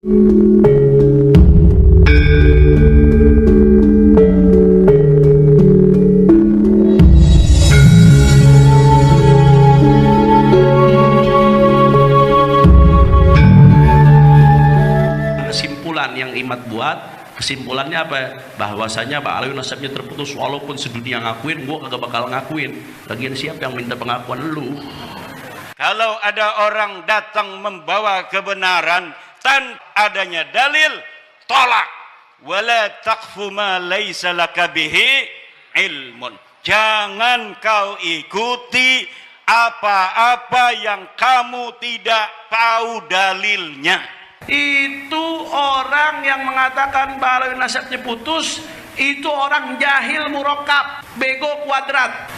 Kesimpulan yang Imat buat, kesimpulannya apa? Bahwasanya Pak Alawi nasabnya terputus, walaupun sedunia ngakuin, gua kagak bakal ngakuin. Lagian siapa yang minta pengakuan? Lu. Kalau ada orang datang membawa kebenaran tanpa adanya dalil, tolak. Wala taqfu ma laisa laka bihi ilmun. Jangan kau ikuti apa-apa yang kamu tidak tahu dalilnya. Itu orang yang mengatakan Pak Alawi nasabnya putus, itu orang jahil murakkab, bego kuadrat.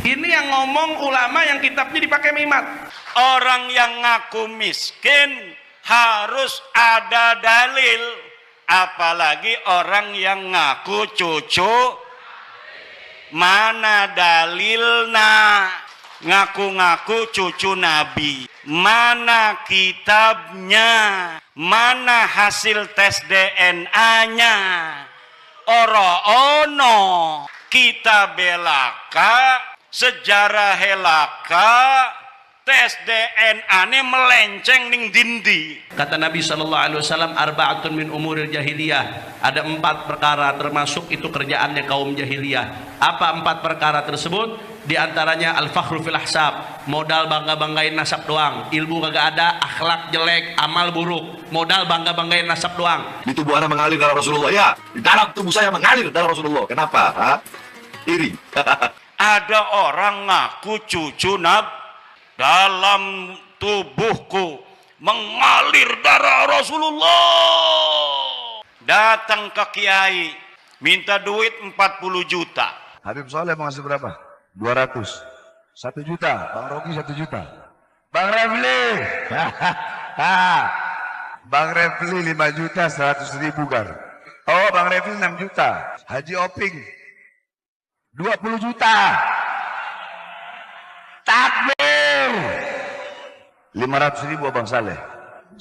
Ini yang ngomong ulama yang kitabnya dipakai Imat. Orang yang ngaku miskin harus ada dalil, apalagi orang yang ngaku cucu. Mana dalilna? Ngaku-ngaku cucu Nabi. Mana kitabnya? Mana hasil tes DNA-nya? Oro-ono kita belaka, sejarah helaka, tes DNA ini melenceng ning dindi. Kata Nabi SAW, arba'atun min umuril jahiliyah. Ada 4 perkara, termasuk itu kerjaannya kaum jahiliyah. Apa 4 perkara tersebut? Di antaranya al-fakhru fil ahsab, modal bangga-banggain nasab doang. Ilmu kagak ada, akhlak jelek, amal buruk, modal bangga-banggain nasab doang. Di tubuh Anda mengalir darah Rasulullah. Ya, di dalam tubuh saya mengalir darah Rasulullah. Kenapa? Ha? Iri. Ada orang ngaku cucu Nabi, dalam tubuhku mengalir darah Rasulullah. Datang ke kiai, minta duit 40 juta. Habib Soleh mau ngasih berapa? 200. 1 juta. Bang Rocky 1 juta. Bang Refli. Bang Refli 5 juta 100 ribu gar. Oh, Bang Refli 6 juta. Haji Oping 20 juta. Takbir. 500 ribu Abang Saleh.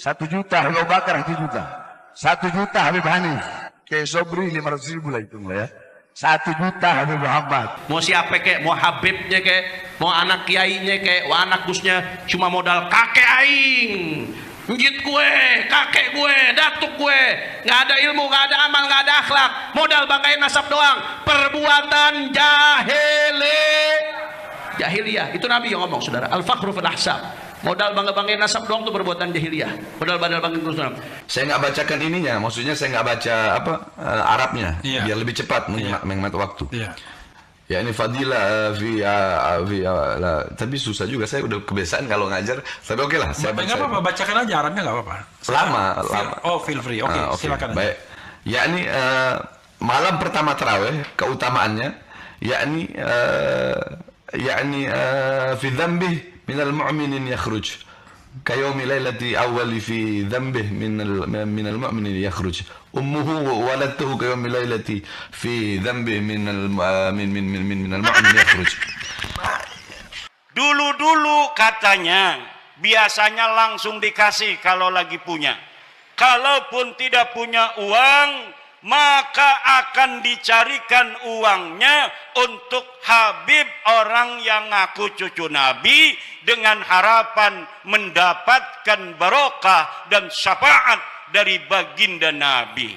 1 juta Habib Abu Bakar 1 juta. 1 juta Habib Hanif. Kayak Sobri 500 ribu lah hitung lah ya. 1 juta Habib Muhammad. Mau siapa kek, mau Habibnya kek, mau anak kiainya kek, mau anak gusnya, cuma modal kakek aing, njit gue, kakek gue, datuk gue, nggak ada ilmu, nggak ada amal, nggak ada akhlak, modal banggain nasab doang, perbuatan jahiliyah. Itu Nabi yang ngomong, saudara. Al-fakhru fil ahsab, modal bangga-banggain nasab doang itu perbuatan jahiliyah. Modal banggain nasab. Saya nggak bacakan ininya, maksudnya saya nggak baca apa Arabnya, biar lebih cepat menghemat waktu. Ya ini fadilah tapi susah juga, saya udah kebiasaan kalau ngajar. Tapi oke lah, saya baca. Nggak apa-apa, bacakan aja Arabnya, nggak apa-apa. Lama. Oh, feel free. Oke, silakan. Baik. Yakni malam pertama tarawih keutamaannya, yakni fi dzambih min al-mu'minin yakhruj. كيوم ليلة أول في ذنبه من المؤمن يخرج أمه ولدته كيوم ليلة في ذنبه من المؤمن يخرج. Dulu katanya biasanya langsung dikasih kalau lagi punya. Kalaupun tidak punya uang, maka akan dicarikan uangnya untuk Habib, orang yang ngaku cucu Nabi, dengan harapan mendapatkan barokah dan syafaat dari baginda Nabi.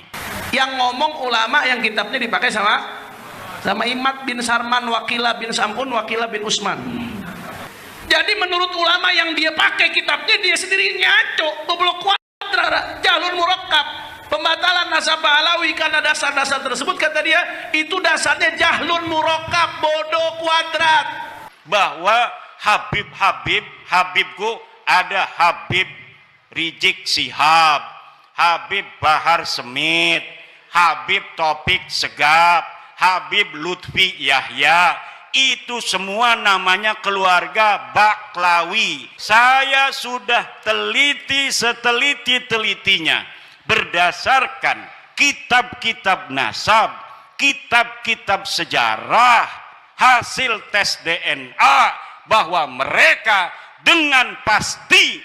Yang ngomong ulama yang kitabnya dipakai sama Imat bin Sarman, Wakilah bin Sam'un, Wakilah bin Usman. Jadi menurut ulama yang dia pakai kitabnya, dia sendiri ngaco, goblok kuadrat, jalur murakkab. Pembatalan nasab Alawi karena dasar-dasar tersebut, kata dia, itu dasarnya jahlun murakkab, bodoh kuadrat. Bahwa Habibku ada Habib Rizik Sihab, Habib Bahar Smith, Habib Topik Segap, Habib Lutfi Yahya. Itu semua namanya keluarga Baklawi. Saya sudah teliti seteliti-telitinya berdasarkan kitab-kitab nasab, kitab-kitab sejarah, hasil tes DNA, bahwa mereka dengan pasti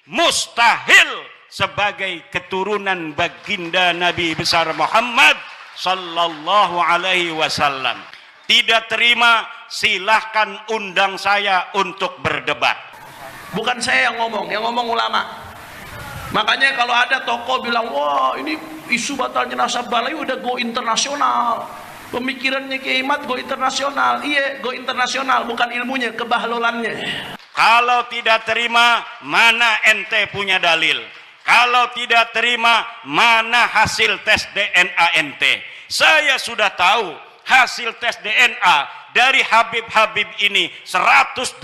mustahil sebagai keturunan baginda Nabi besar Muhammad sallallahu alaihi wasallam. Tidak terima, silahkan undang saya untuk berdebat. Bukan saya yang ngomong ulama. Makanya kalau ada tokoh bilang, wah ini isu batalnya nasab balai udah go internasional, pemikirannya Kiai Mat go internasional. Iya, go internasional, bukan ilmunya, kebahlolannya. Kalau tidak terima, mana ente punya dalil? Kalau tidak terima, mana hasil tes DNA ente? Saya sudah tahu hasil tes DNA dari Habib-Habib ini, 180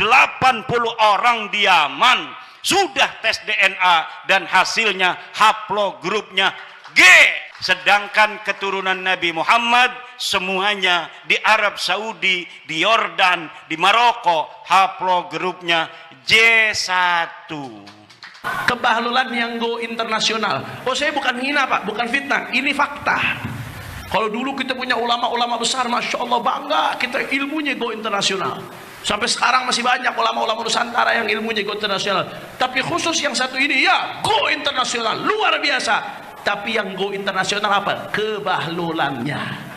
orang di Yaman sudah tes DNA dan hasilnya haplogrupnya G. Sedangkan keturunan Nabi Muhammad semuanya di Arab Saudi, di Yordan, di Maroko haplogrupnya J1. Kebahlulan yang go internasional. Oh, saya bukan hina Pak, bukan fitnah, ini fakta. Kalau dulu kita punya ulama-ulama besar, Masya Allah bangga, kita ilmunya go internasional. Sampai sekarang masih banyak ulama-ulama Nusantara yang ilmunya go internasional. Tapi khusus yang satu ini, ya go internasional, luar biasa. Tapi yang go internasional apa? Kebahlulannya.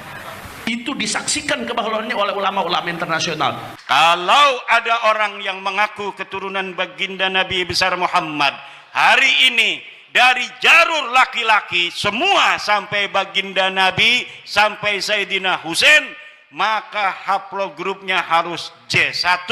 Itu disaksikan kebahlulannya oleh ulama-ulama internasional. Kalau ada orang yang mengaku keturunan baginda Nabi besar Muhammad, hari ini dari jalur laki-laki semua sampai baginda Nabi sampai Sayyidina Husain, maka haplogrupnya harus J1.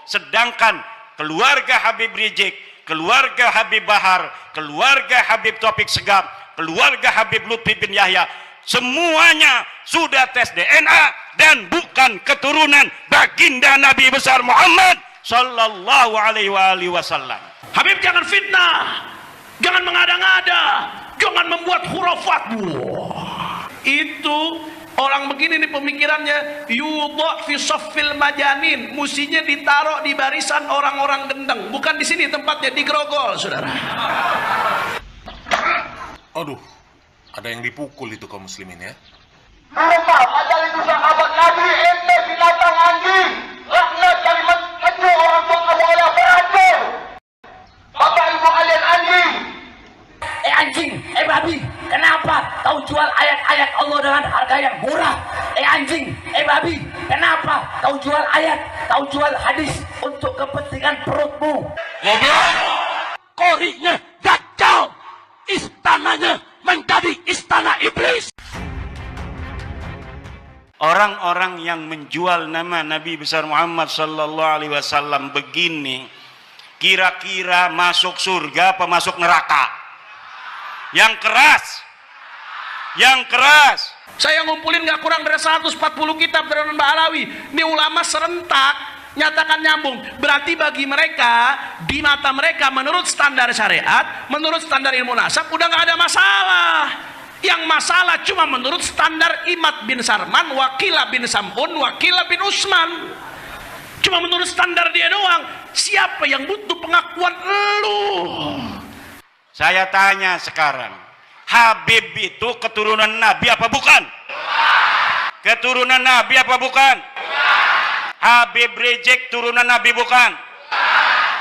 Sedangkan keluarga Habib Rizik, keluarga Habib Bahar, keluarga Habib Taufik Segaf, keluarga Habib Lutfi bin Yahya, semuanya sudah tes DNA dan bukan keturunan baginda Nabi besar Muhammad sallallahu alaihi wasallam. Habib jangan fitnah, jangan mengada-ngada, jangan membuat khurafat. Itu orang begini nih pemikirannya, yudha fi saffil majanin, musinya ditaruh di barisan orang-orang gendeng, bukan di sini tempatnya, di Grogol, saudara. Aduh, ada yang dipukul itu kaum muslimin ya. Lupa, padahal itu sahabat Nabi, ente binatang anjing. Laknat dari kedua orang tua kamu oleh operator. Bapak ibu kalian anjing. Anjing, babi, kenapa kau jual ayat-ayat Allah dengan harga yang murah? Anjing, babi, kenapa kau jual ayat, kau jual hadis untuk kepentingan perutmu? Korinya kacau, istananya menjadi istana iblis. Orang-orang yang menjual nama Nabi besar Muhammad sallallahu alaihi wasallam begini, kira-kira masuk surga apa masuk neraka? Yang keras, yang keras. Saya ngumpulin gak kurang dari 140 kitab dari Mbak Alawi. Ini ulama serentak nyatakan nyambung. Berarti bagi mereka, di mata mereka menurut standar syariat, menurut standar ilmu nasab udah gak ada masalah. Yang masalah cuma menurut standar Imad bin Sarman, Wakilah bin Sam'un, Wakilah bin Usman. Cuma menurut standar dia doang. Siapa yang butuh pengakuan elu? Saya tanya sekarang, Habib itu keturunan Nabi apa bukan? Keturunan Nabi apa bukan? Habib Rizik turunan Nabi bukan?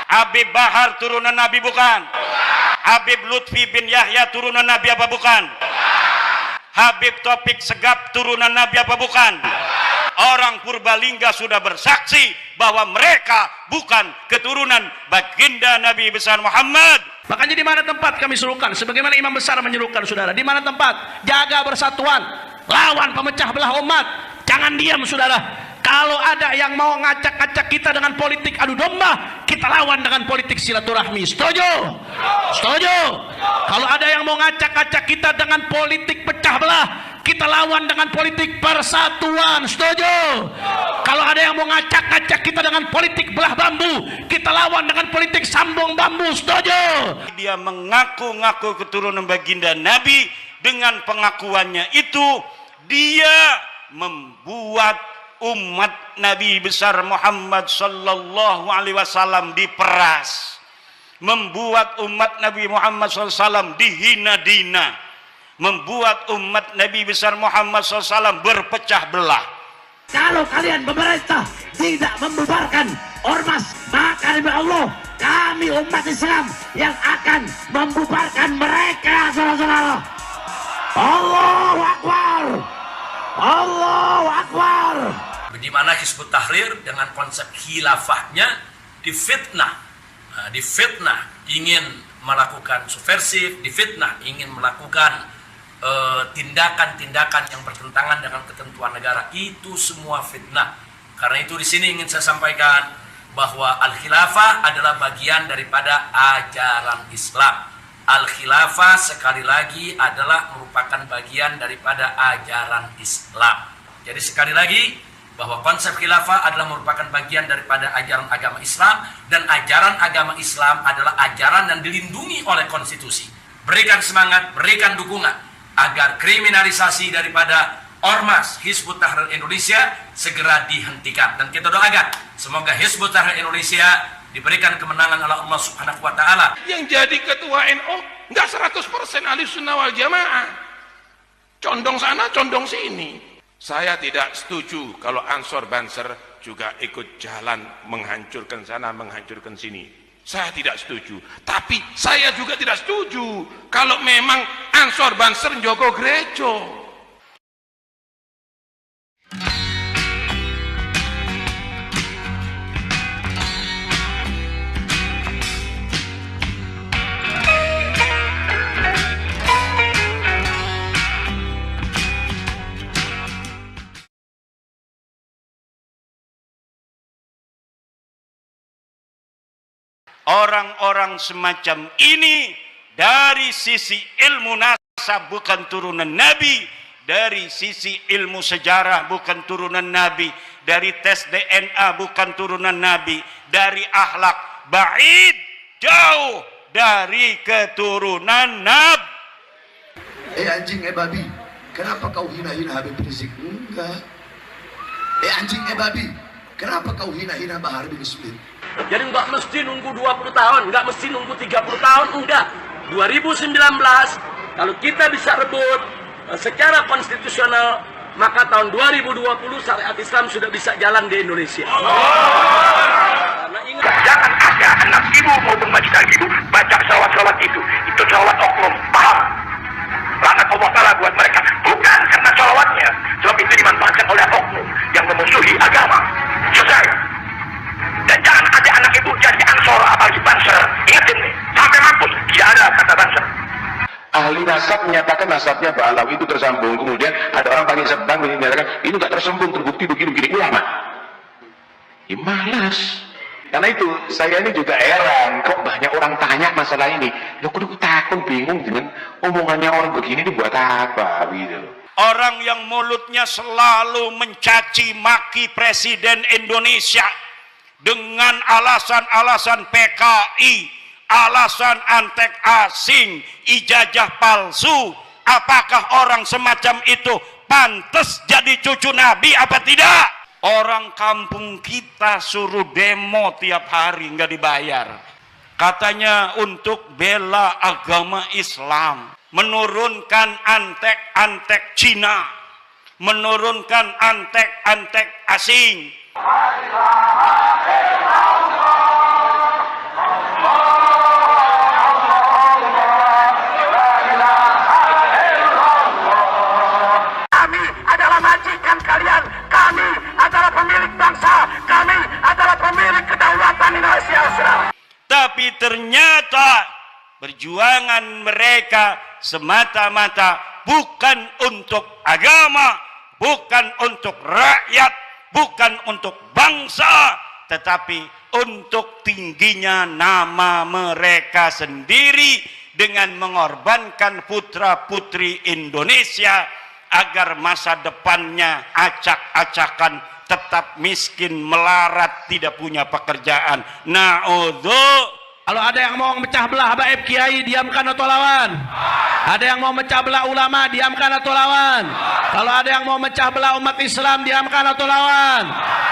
Habib Bahar turunan Nabi bukan? Habib Lutfi bin Yahya turunan Nabi apa bukan? Habib Taufik Segaf turunan Nabi apa bukan? Orang Purbalingga sudah bersaksi bahwa mereka bukan keturunan baginda Nabi besar Muhammad. Makanya di mana tempat kami serukan, sebagaimana imam besar menyerukan, saudara, di mana tempat? Jaga persatuan, lawan pemecah belah umat. Jangan diam, saudara. Kalau ada yang mau ngacak-ngacak kita dengan politik adu domba, kita lawan dengan politik silaturahmi. Setuju? Setuju? Kalau ada yang mau ngacak-ngacak kita dengan politik pecah belah, kita lawan dengan politik persatuan. Setuju? Kalau ada yang mau ngacak-ngacak kita dengan politik belah bambu, kita lawan dengan politik sambung bambu. Setuju? Dia mengaku-ngaku keturunan baginda Nabi. Dengan pengakuannya itu dia membuat umat Nabi besar Muhammad sallallahu alaihi wasallam diperas, membuat umat Nabi Muhammad SAW dihina-dina, membuat umat Nabi besar Muhammad SAW berpecah belah. Kalau kalian pemerintah tidak membubarkan ormas, maka demi Allah kami umat Islam yang akan membubarkan mereka, saudara-saudara. Allahu Akbar, Allahu Akbar. Di mana Hizbut Tahrir dengan konsep khilafahnya difitnah, ingin melakukan subversif, difitnah ingin melakukan tindakan-tindakan yang bertentangan dengan ketentuan negara. Itu semua fitnah. Karena itu di sini ingin saya sampaikan bahwa al-khilafah adalah bagian daripada ajaran Islam. Al-khilafah sekali lagi adalah merupakan bagian daripada ajaran Islam. Jadi sekali lagi bahwa konsep khilafah adalah merupakan bagian daripada ajaran agama Islam, dan ajaran agama Islam adalah ajaran yang dilindungi oleh konstitusi. Berikan semangat, berikan dukungan agar kriminalisasi daripada Ormas Hizbut Tahrir Indonesia segera dihentikan, dan kita doakan semoga Hizbut Tahrir Indonesia diberikan kemenangan oleh Allah Subhanahu wa taala. Yang jadi ketua NU enggak 100% Ahlussunnah wal Jamaah. Condong sana, condong sini. Saya tidak setuju kalau Ansor Banser juga ikut jalan menghancurkan sana, menghancurkan sini. Saya tidak setuju. Tapi saya juga tidak setuju kalau memang Ansor Banser njogo gereja. Orang-orang semacam ini dari sisi ilmu nasab bukan turunan Nabi, dari sisi ilmu sejarah bukan turunan Nabi, dari tes DNA bukan turunan Nabi, dari akhlak ba'id, jauh dari keturunan Nabi. Anjing, babi, kenapa kau hina-hina Habib Rizik? Enggak. Anjing, babi, kenapa kau hina-hina Bahar bin Smith? Jadi nggak mesti nunggu 20 tahun, nggak mesti nunggu 30 tahun, enggak. 2019, kalau kita bisa rebut secara konstitusional, maka tahun 2020 syariat Islam sudah bisa jalan di Indonesia. Karena ingat, Jangan ada anak ibu maupun majikan ibu baca salawat-salawat itu salawat oknum, paham? Laknat Allah Ta'ala buat mereka, bukan karena salawatnya, sebab itu dimanfaatkan oleh oknum yang memusuhi agama. Selesai. Dan jangan ada anak ibu jadi ansor apalagi banser. Ingatin nih, sampai mampus tidak ada kata banser. Ahli nasab menyatakan nasabnya Pak Alawi itu tersambung, kemudian ada orang pakai sebang menyatakan ini nggak tersambung, terbukti begini-begini. Ulama ya malas. Karena itu saya ini juga heran, kok banyak orang tanya masalah ini. Loh, kok takut bingung dengan omongannya orang begini itu buat apa gitu. Orang yang mulutnya selalu mencaci maki Presiden Indonesia dengan alasan-alasan PKI, alasan antek asing, ijazah palsu. Apakah orang semacam itu pantas jadi cucu Nabi apa tidak? Orang kampung kita suruh demo tiap hari nggak dibayar. Katanya untuk bela agama Islam, menurunkan antek-antek Cina, menurunkan antek-antek asing. Kami adalah majikan kalian, kami adalah pemilik bangsa, kami adalah pemilik kedaulatan Indonesia. Tapi ternyata perjuangan mereka semata-mata bukan untuk agama, bukan untuk rakyat, bukan untuk bangsa, tetapi untuk tingginya nama mereka sendiri dengan mengorbankan putra-putri Indonesia agar masa depannya acak-acakan, tetap miskin, melarat, tidak punya pekerjaan. Na'udzu. Kalau ada yang mau memecah belah habaib kiai, diamkan atau lawan? Ada yang mau memecah belah ulama, diamkan atau lawan? Kalau ada yang mau memecah belah umat Islam, diamkan atau lawan?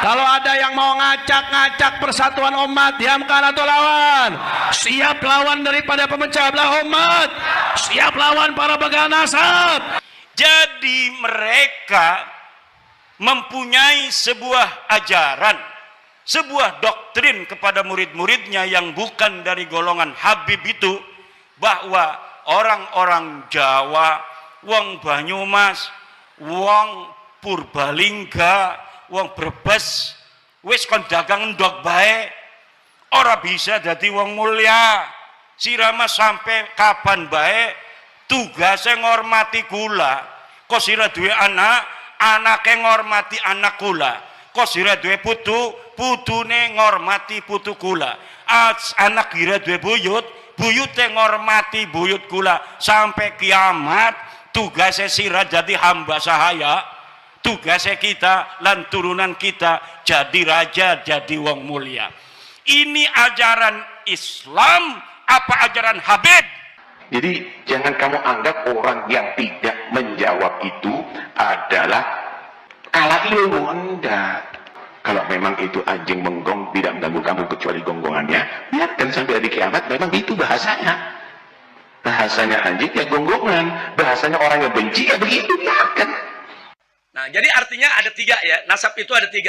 Kalau ada yang mau ngacak-ngacak persatuan umat, diamkan atau lawan? Siap lawan daripada pemecah belah umat, siap lawan para begal nasab. Jadi mereka mempunyai sebuah ajaran, sebuah doktrin mendoktrin kepada murid-muridnya yang bukan dari golongan Habib itu, bahwa orang-orang Jawa, wong Banyumas, wong Purbalingga, wong Brebes, wis kon dagang endok bae, ora bisa dadi wong mulia. Sirama sampai kapan bae tugasnya ngormati kula. Kok sira duwe anak, anake ngormati anak kula. Kok sira duwe putu, putune ngormati putu kula. Anak kira duwe buyut, buyute ngormati buyut kula. Sampai kiamat tugasnya sira jadi hamba sahaya. Tugasnya kita lan turunan kita jadi raja, jadi wong mulia. Ini ajaran Islam apa ajaran Habib? Jadi jangan kamu anggap orang yang tidak menjawab itu adalah kalah ilmu. Enggak. Kalau memang itu anjing menggong tidak mengganggu kamu kecuali gonggongannya, biarkan sampai hari kiamat. Memang itu bahasanya. Bahasanya anjing ya gonggongan, bahasanya orang yang benci ya begitu, biarkan. Nah, jadi artinya ada tiga ya, nasab itu ada tiga.